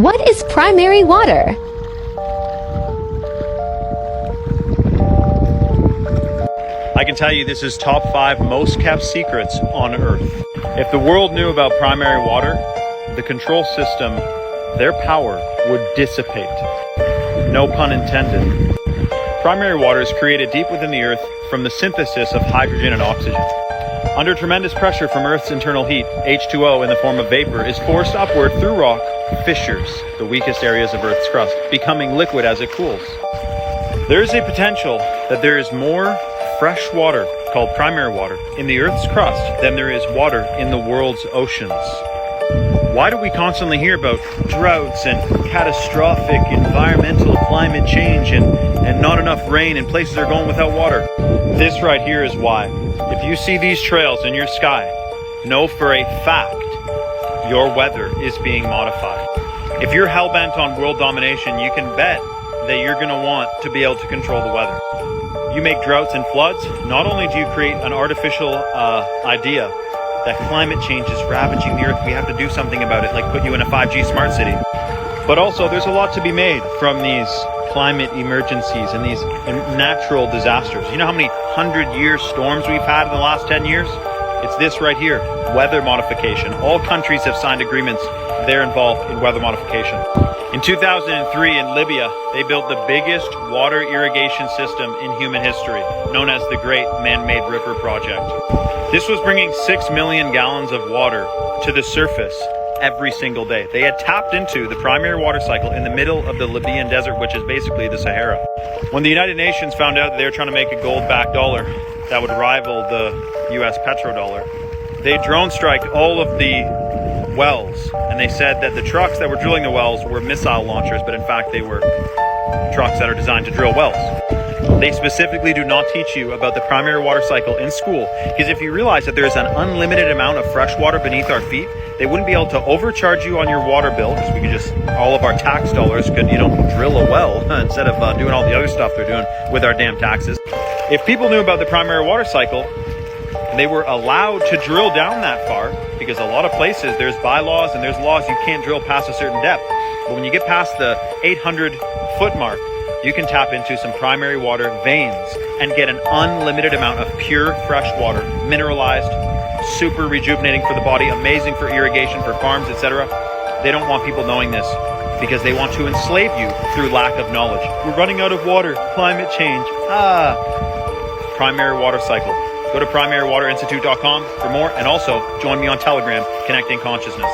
What is primary water? I can tell you this is top 5 most kept secrets on Earth. If the world knew about primary water, the control system, their power would dissipate. No pun intended. Primary water is created deep within the Earth from the synthesis of hydrogen and oxygen. Under tremendous pressure from Earth's internal heat, H2O in the form of vapor is forced upward through rock fissures, the weakest areas of Earth's crust, becoming liquid as it cools. There is a potential that there is more fresh water, called primary water, in the Earth's crust than there is water in the world's oceans. Why do we constantly hear about droughts and catastrophic environmental climate change and not enough rain and places are going without water? This right here is why. If you see these trails in your sky, know for a fact your weather is being modified. If you're hell-bent on world domination, you can bet that you're going to want to be able to control the weather. You make droughts and floods, not only do you create an artificial idea that climate change is ravaging the earth, we have to do something about it, like put you in a 5G smart city. But also there's a lot to be made from these climate emergencies and these natural disasters. You know how many 100-year storms we've had in the last 10 years? It's this right here, weather modification. All countries have signed agreements they're involved in weather modification. In 2003 in Libya, they built the biggest water irrigation system in human history, known as the Great Man-Made River Project. This was bringing 6 million gallons of water to the surface every single day. They had tapped into the primary water cycle in the middle of the Libyan desert, which is basically the Sahara. When the United Nations found out that they were trying to make a gold-backed dollar that would rival the US petrodollar, they drone striked all of the wells, and they said that the trucks that were drilling the wells were missile launchers, but in fact they were trucks that are designed to drill wells. They specifically do not teach you about the primary water cycle in school, because if you realize that there's an unlimited amount of fresh water beneath our feet, they wouldn't be able to overcharge you on your water bill, because we could just, all of our tax dollars could, drill a well instead of doing all the other stuff they're doing with our damn taxes. If people knew about the primary water cycle, they were allowed to drill down that far, because a lot of places there's bylaws and there's laws you can't drill past a certain depth. But when you get past the 800-foot mark, you can tap into some primary water veins and get an unlimited amount of pure fresh water, mineralized, super rejuvenating for the body, amazing for irrigation, for farms, etc. They don't want people knowing this because they want to enslave you through lack of knowledge. We're running out of water, climate change. Primary water cycle. Go to primarywaterinstitute.com for more, and also join me on Telegram, Connecting Consciousness.